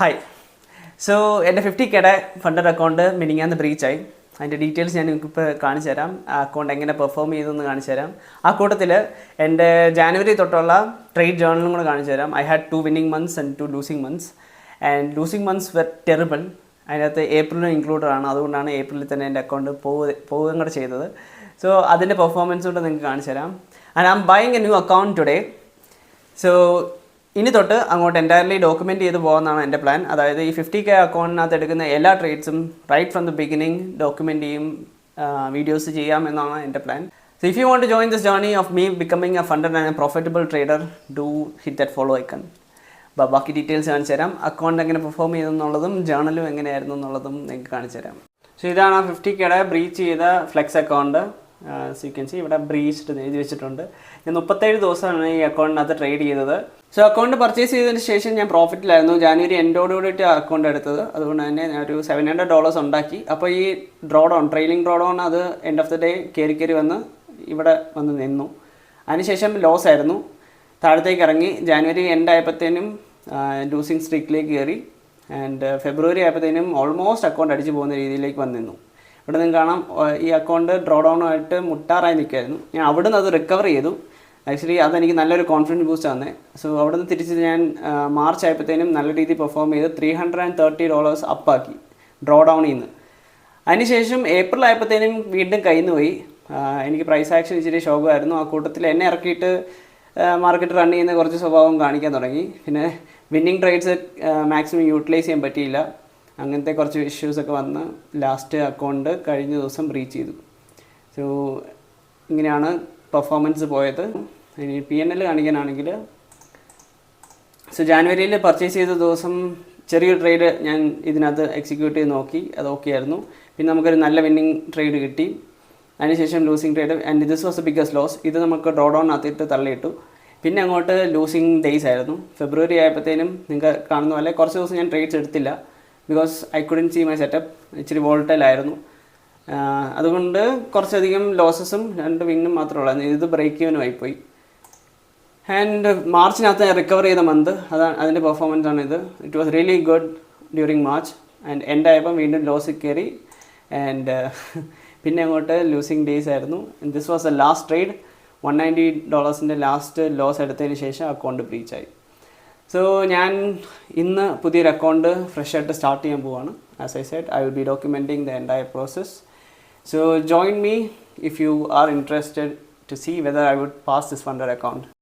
Hi. So എൻ്റെ 50Kയുടെ funded account മിനിങ്ങാന്ന് ബ്രീച്ചായി. അതിൻ്റെ details ഞാൻ നിങ്ങൾക്കിപ്പോൾ കാണിച്ചു തരാം. ആ അക്കൗണ്ട് എങ്ങനെ പെർഫോം ചെയ്തെന്ന് കാണിച്ചു തരാം. ആ കൂട്ടത്തിൽ എൻ്റെ ജാനുവരി തൊട്ടുള്ള ട്രേഡ് ജേർണലും കൂടെ കാണിച്ചു തരാം. I had 2 winning months and 2 losing months. And losing months were terrible. അതിനകത്ത് ഏപ്രിലും ഇൻക്ലൂഡഡ് ആണ്. അതുകൊണ്ടാണ് ഏപ്രിലിൽ തന്നെ എൻ്റെ അക്കൗണ്ട് പോവുകയും കൂടെ ചെയ്തത്. സോ അതിൻ്റെ പെർഫോമൻസ് കൊണ്ട് നിങ്ങൾക്ക് കാണിച്ചു തരാം. And I am buying a new account today. So ഇനി തൊട്ട് അങ്ങോട്ട് എൻറ്റയർലി ഡോക്യുമെൻറ്റ് ചെയ്ത് പോകുന്നതാണ് എൻ്റെ പ്ലാൻ. അതായത് ഈ 50K അക്കൗണ്ടിനകത്ത് എടുക്കുന്ന എല്ലാ ട്രേഡ്സും right from the beginning document ചെയ്യും, വീഡിയോസ് ചെയ്യാം എന്നാണ് എൻ്റെ plan. So if you want to join this journey of me becoming a funded and a profitable trader, do hit that follow icon. ബാക്കി ഡീറ്റെയിൽസ് കാണിച്ചു തരാം. അക്കൗണ്ട് എങ്ങനെ perform ചെയ്തെന്നുള്ളതും ജേർണലും എങ്ങനെയായിരുന്നു എന്നുള്ളതും നിങ്ങൾക്ക് കാണിച്ചു തരാം. സോ ഇതാണ് ആ 50Kയുടെ ബ്രീച്ച് ചെയ്ത flex account. So you can see ഇവിടെ ബ്രീച്ച്ഡ് എഴുതി വെച്ചിട്ടുണ്ട്. ഞാൻ 37 ദിവസമാണ് ഈ അക്കൗണ്ടിനകത്ത് ട്രേഡ് ചെയ്തത്. സോ അക്കൗണ്ട് പർച്ചേസ് ചെയ്തതിന് ശേഷം ഞാൻ പ്രോഫിറ്റിലായിരുന്നു. ജാനുവരി എൻഡോടുകൂടിയിട്ട് അക്കൗണ്ട് എടുത്തത്. അതുകൊണ്ട് തന്നെ ഞാൻ ഒരു $700 ഉണ്ടാക്കി. അപ്പോൾ ഈ ട്രെയിലിംഗ് ഡ്രോ ഡൗൺ അത് എൻഡ് ഓഫ് ദി ഡേ കയറി വന്ന് ഇവിടെ വന്ന് നിന്നു. അതിനുശേഷം ലോസ് ആയിരുന്നു, താഴത്തേക്ക് ഇറങ്ങി. ജാനുവരി എൻഡ് ആയപ്പോഴത്തേനും ലൂസിങ് സ്ട്രീക്കിലേക്ക് കയറി. ആൻഡ് ഫെബ്രുവരി ആയപ്പോഴത്തേനും ഓൾമോസ്റ്റ് അക്കൗണ്ട് അടിച്ച് പോകുന്ന രീതിയിലേക്ക് വന്ന് നിന്നു. ഇവിടെ നിങ്ങൾക്ക് കാണാം ഈ അക്കൗണ്ട് ഡ്രോ ഡൗൺ ആയിട്ട് മുട്ടാറായി നിൽക്കുമായിരുന്നു. ഞാൻ അവിടെ നിന്ന് അത് റിക്കവർ ചെയ്തു. ആക്ച്വലി അതെനിക്ക് നല്ലൊരു കോൺഫിഡൻസ് ബൂസ്റ്റ് ആണ്. സോ അവിടെ നിന്ന് തിരിച്ച് ഞാൻ മാർച്ച് ആയപ്പോഴത്തേനും നല്ല രീതിയിൽ പെർഫോം ചെയ്ത് $330 അപ്പാക്കി ഡ്രോ ഡൗണിൽ നിന്ന്. അതിനുശേഷം ഏപ്രിൽ ആയപ്പോഴത്തേനും വീണ്ടും കയ്യിൽ നിന്ന് പോയി. എനിക്ക് പ്രൈസ് ആക്ഷൻ ഇച്ചിരി ശോകമായിരുന്നു. ആ കൂട്ടത്തിൽ എന്നെ ഇറക്കിയിട്ട് മാർക്കറ്റ് റൺ ചെയ്യുന്ന കുറച്ച് സ്വഭാവം കാണിക്കാൻ തുടങ്ങി. പിന്നെ വിന്നിങ് ട്രേഡ്സ് മാക്സിമം യൂട്ടിലൈസ് ചെയ്യാൻ പറ്റിയില്ല. അങ്ങനത്തെ കുറച്ച് ഇഷ്യൂസൊക്കെ വന്ന് ലാസ്റ്റ് അക്കൗണ്ട് കഴിഞ്ഞ ദിവസം ബ്രീച്ച് ചെയ്തു. സോ ഇങ്ങനെയാണ് പെർഫോമൻസ് പോയത്. ഇനി P&L കാണിക്കാനാണെങ്കിൽ, സോ ജാനുവരിയിൽ പർച്ചേസ് ചെയ്ത ദിവസം ചെറിയൊരു ട്രേഡ് ഞാൻ ഇതിനകത്ത് എക്സിക്യൂട്ട് ചെയ്ത് നോക്കി. അത് ഓക്കെ ആയിരുന്നു. പിന്നെ നമുക്കൊരു നല്ല വിന്നിങ് ട്രേഡ് കിട്ടി. അതിനുശേഷം losing trade and this was the biggest loss. ഇത് നമുക്ക് ഡ്രോ ഡൗൺ ആക്കിയിട്ട് തള്ളിയിട്ടു. പിന്നെ അങ്ങോട്ട് ലൂസിങ് ഡേയ്സ് ആയിരുന്നു. ഫെബ്രുവരി ആയപ്പോഴത്തേനും നിങ്ങൾക്ക് കാണുന്ന പോലെ കുറച്ച് ദിവസം ഞാൻ ട്രേഡ്സ് എടുത്തില്ല. Because I couldn't see my setup. ഇച്ചിരി വോൾട്ടൈൽ ആയിരുന്നു. അതുകൊണ്ട് കുറച്ചധികം ലോസസും 2 വിന്നും മാത്രമേ ഉള്ളായിരുന്നു. ഇത് ബ്രേക്ക് ഈവനും ആയിപ്പോയി. ആൻഡ് മാർച്ചിനകത്ത് റിക്കവർ ചെയ്ത മന്ത്, അതാണ് അതിൻ്റെ പെർഫോമൻസ് ആണ് ഇത്. It was really good during March. And end ആയപ്പം വീണ്ടും ലോസ് കയറി. ആൻഡ് പിന്നെ അങ്ങോട്ട് ലൂസിങ് ഡേയ്സ് ആയിരുന്നു. This was a last trade. $190 last loss എടുത്തതിന് ശേഷം അക്കൗണ്ട് ബ്രീച്ചായി. സോ ഞാൻ ഇന്ന് പുതിയൊരു അക്കൗണ്ട് ഫ്രഷ് ആയിട്ട് സ്റ്റാർട്ട് ചെയ്യാൻ പോവാണ്. As I said, I will be documenting the entire process. So join me if you are interested to see whether I would pass this funded account.